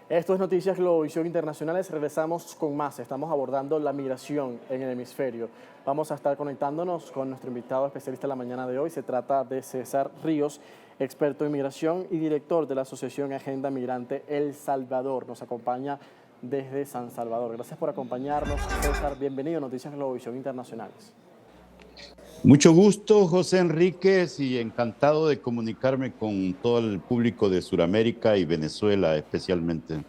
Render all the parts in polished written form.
Esto es Noticias Globovisión Internacionales. Regresamos con más. Estamos abordando la migración en el hemisferio. Vamos a estar conectándonos con nuestro invitado especialista de la mañana de hoy. Se trata de César Ríos, experto en migración y director de la Asociación Agenda Migrante El Salvador. Nos acompaña desde San Salvador. Gracias por acompañarnos, César. Bienvenido a Noticias Globovisión Internacionales. Mucho gusto, José Enríquez, y encantado de comunicarme con todo el público de Sudamérica y Venezuela especialmente.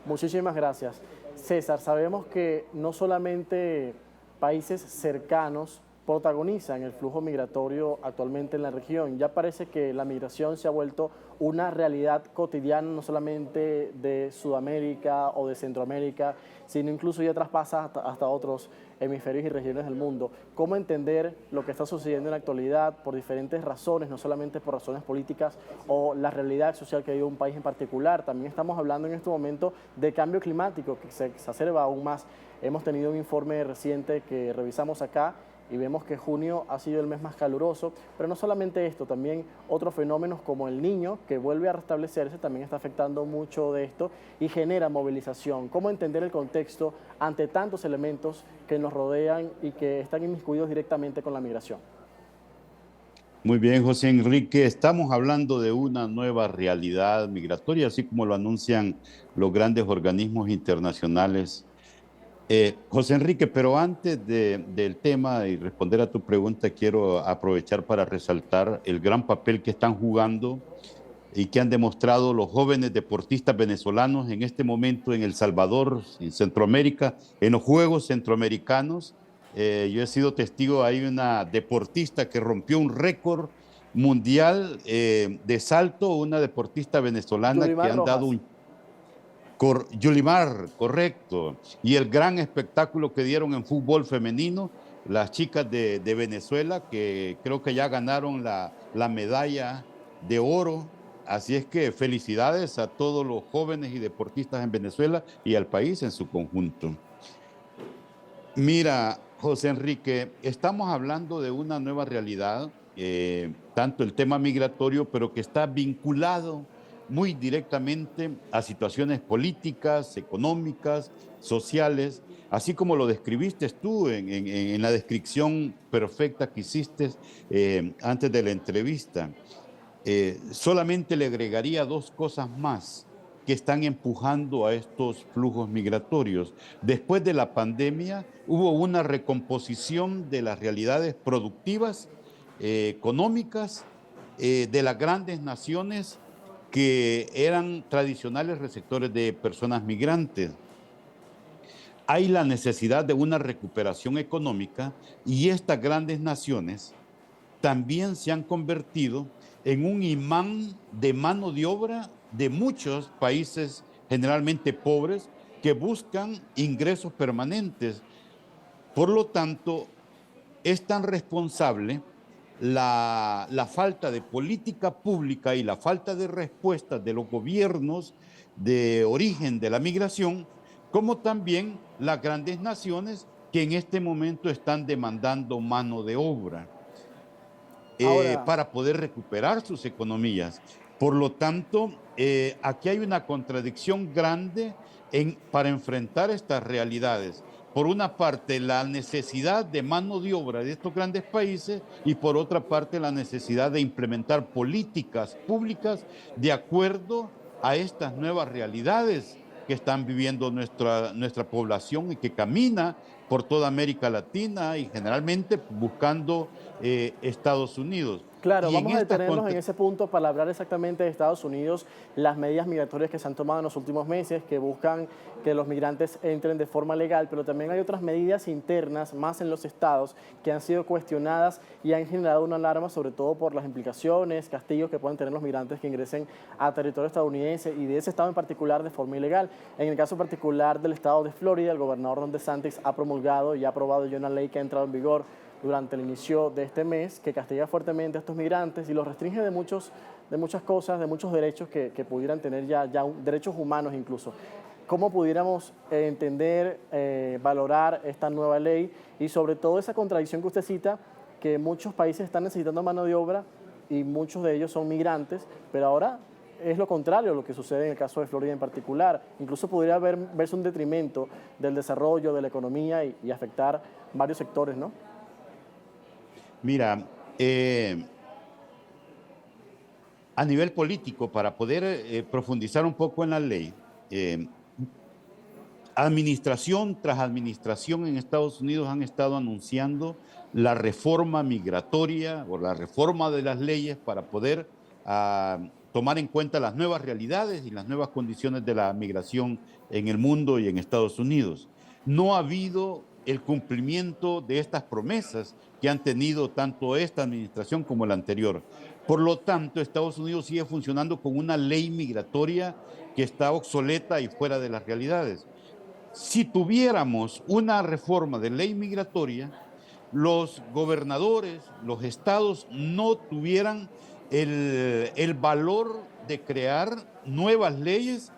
Muchísimas gracias. César, sabemos que no solamente países cercanos protagonizan el flujo migratorio actualmente en la región. Ya parece que la migración se ha vuelto una realidad cotidiana, no solamente de Sudamérica o de Centroamérica, sino incluso ya traspasa hasta otros hemisferios y regiones del mundo. ¿Cómo entender lo que está sucediendo en la actualidad por diferentes razones, no solamente por razones políticas o la realidad social que vive un país en particular? También estamos hablando en este momento de cambio climático que se exacerba aún más. Hemos tenido un informe reciente que revisamos acá y vemos que junio ha sido el mes más caluroso, pero no solamente esto, también otros fenómenos como el Niño, que vuelve a restablecerse, también está afectando mucho de esto y genera movilización. ¿Cómo entender el contexto ante tantos elementos que nos rodean y que están inmiscuidos directamente con la migración? Muy bien, José Enrique, estamos hablando de una nueva realidad migratoria, así como lo anuncian los grandes organismos internacionales. José Enrique, pero antes del tema y responder a tu pregunta, quiero aprovechar para resaltar el gran papel que están jugando y que han demostrado los jóvenes deportistas venezolanos en este momento en El Salvador, en Centroamérica, en los Juegos Centroamericanos. Yo he sido testigo, hay una deportista que rompió un récord mundial de salto, una deportista venezolana que Yulimar han dado Rojas. un Yulimar, correcto. Y el gran espectáculo que dieron en fútbol femenino, las chicas de Venezuela, que creo que ya ganaron la medalla de oro. Así es que felicidades a todos los jóvenes y deportistas en Venezuela y al país en su conjunto. Mira, José Enrique, estamos hablando de una nueva realidad, tanto el tema migratorio, pero que está vinculado muy directamente a situaciones políticas, económicas, sociales, así como lo describiste tú en la descripción perfecta que hiciste antes de la entrevista. Solamente le agregaría dos cosas más que están empujando a estos flujos migratorios. Después de la pandemia hubo una recomposición de las realidades productivas, económicas, de las grandes naciones que eran tradicionales receptores de personas migrantes. Hay la necesidad de una recuperación económica y estas grandes naciones también se han convertido en un imán de mano de obra de muchos países generalmente pobres que buscan ingresos permanentes. Por lo tanto, es tan responsable la falta de política pública y la falta de respuesta de los gobiernos de origen de la migración, como también las grandes naciones que en este momento están demandando mano de obra Ahora, para poder recuperar sus economías. Por lo tanto, aquí hay una contradicción grande para enfrentar estas realidades. Por una parte, la necesidad de mano de obra de estos grandes países y por otra parte, la necesidad de implementar políticas públicas de acuerdo a estas nuevas realidades que están viviendo nuestra población y que camina por toda América Latina y generalmente buscando Estados Unidos. claro, Y en vamos a estas detenernos en ese punto para hablar exactamente de Estados Unidos, las medidas migratorias que se han tomado en los últimos meses, que buscan que los migrantes entren de forma legal, pero también hay otras medidas internas, más en los estados, que han sido cuestionadas y han generado una alarma, sobre todo por las implicaciones, castigos que pueden tener los migrantes que ingresen a territorio estadounidense y de ese estado en particular de forma ilegal. En el caso particular del estado de Florida, el gobernador Ron DeSantis ha promulgado y ha aprobado ya una ley que ha entrado en vigor durante el inicio de este mes, que castiga fuertemente a estos migrantes y los restringe de muchas cosas, de muchos derechos que pudieran tener derechos humanos incluso. ¿Cómo pudiéramos entender, valorar esta nueva ley y sobre todo esa contradicción que usted cita, que muchos países están necesitando mano de obra y muchos de ellos son migrantes, pero ahora es lo contrario a lo que sucede en el caso de Florida en particular. Incluso podría verse un detrimento del desarrollo de la economía y afectar varios sectores, ¿no? Mira, a nivel político, para poder profundizar un poco en la ley, administración tras administración en Estados Unidos han estado anunciando la reforma migratoria o la reforma de las leyes para poder tomar en cuenta las nuevas realidades y las nuevas condiciones de la migración en el mundo y en Estados Unidos. No ha habido el cumplimiento de estas promesas que han tenido tanto esta administración como la anterior. Por lo tanto, Estados Unidos sigue funcionando con una ley migratoria que está obsoleta y fuera de las realidades. Si tuviéramos una reforma de ley migratoria, los gobernadores, los estados no tuvieran el valor de crear nuevas leyes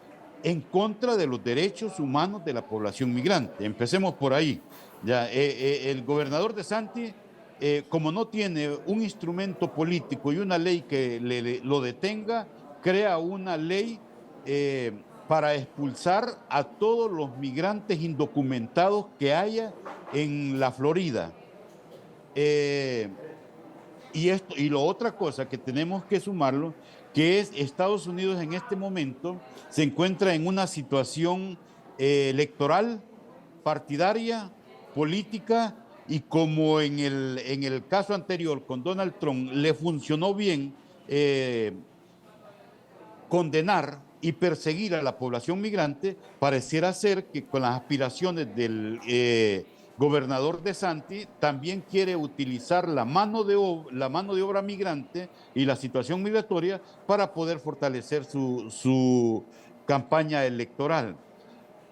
en contra de los derechos humanos de la población migrante. Empecemos por ahí. Ya, el gobernador DeSantis, como no tiene un instrumento político y una ley que lo detenga, crea una ley para expulsar a todos los migrantes indocumentados que haya en la Florida. Y lo otra cosa que tenemos que sumarlo, que es Estados Unidos en este momento se encuentra en una situación electoral, partidaria, política, y como en el caso anterior con Donald Trump le funcionó bien condenar y perseguir a la población migrante, pareciera ser que con las aspiraciones del gobernador DeSantis también quiere utilizar la mano de obra migrante y la situación migratoria para poder fortalecer su campaña electoral.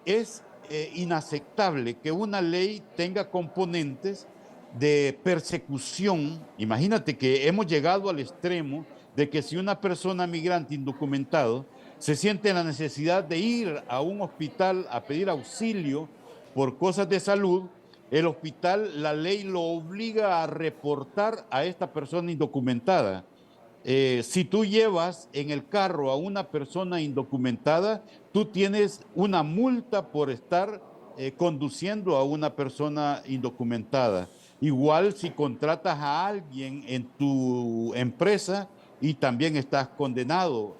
Es inaceptable que una ley tenga componentes de persecución. Imagínate que hemos llegado al extremo de que si una persona migrante indocumentado se siente la necesidad de ir a un hospital a pedir auxilio por cosas de salud, el hospital, la ley lo obliga a reportar a esta persona indocumentada. Si tú llevas en el carro a una persona indocumentada, tú tienes una multa por estar conduciendo a una persona indocumentada. Igual si contratas a alguien en tu empresa y también estás condenado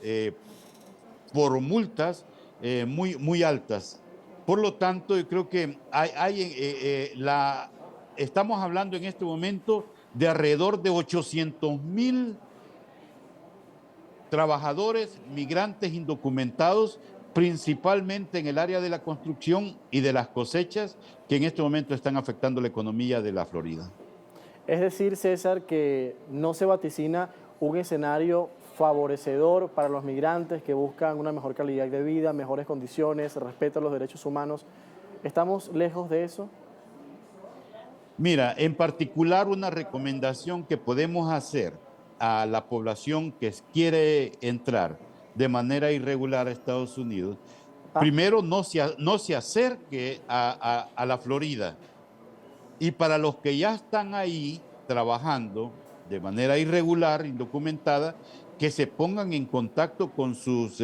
por multas muy altas. Por lo tanto, yo creo que estamos hablando en este momento de alrededor de 800,000 trabajadores migrantes indocumentados, principalmente en el área de la construcción y de las cosechas, que en este momento están afectando la economía de la Florida. Es decir, César, que no se vaticina un escenario favorecedor para los migrantes que buscan una mejor calidad de vida, mejores condiciones, respeto a los derechos humanos. ¿Estamos lejos de eso? Mira, en particular una recomendación que podemos hacer a la población que quiere entrar de manera irregular a Estados Unidos, primero no se acerque a la Florida. Y para los que ya están ahí trabajando de manera irregular, indocumentada, que se pongan en contacto con sus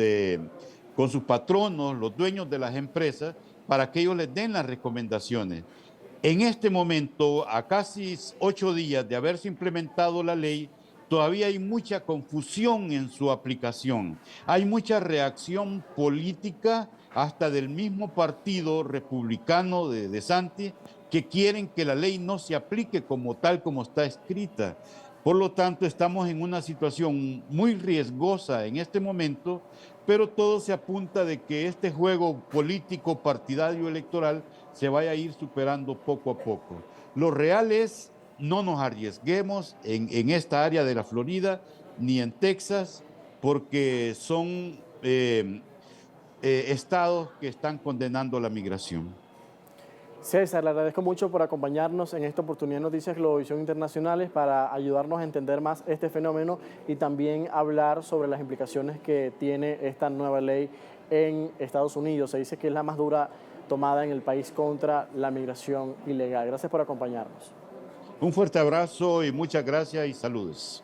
patronos, los dueños de las empresas, para que ellos les den las recomendaciones. En este momento, a casi 8 días de haberse implementado la ley, todavía hay mucha confusión en su aplicación. Hay mucha reacción política, hasta del mismo partido republicano de DeSantis, que quieren que la ley no se aplique como tal como está escrita. Por lo tanto, estamos en una situación muy riesgosa en este momento, pero todo se apunta de que este juego político, partidario, electoral, se vaya a ir superando poco a poco. Lo real es, no nos arriesguemos en esta área de la Florida, ni en Texas, porque son estados que están condenando la migración. César, le agradezco mucho por acompañarnos en esta oportunidad de Noticias Globovisión Internacionales para ayudarnos a entender más este fenómeno y también hablar sobre las implicaciones que tiene esta nueva ley en Estados Unidos. Se dice que es la más dura tomada en el país contra la migración ilegal. Gracias por acompañarnos. Un fuerte abrazo y muchas gracias y saludos.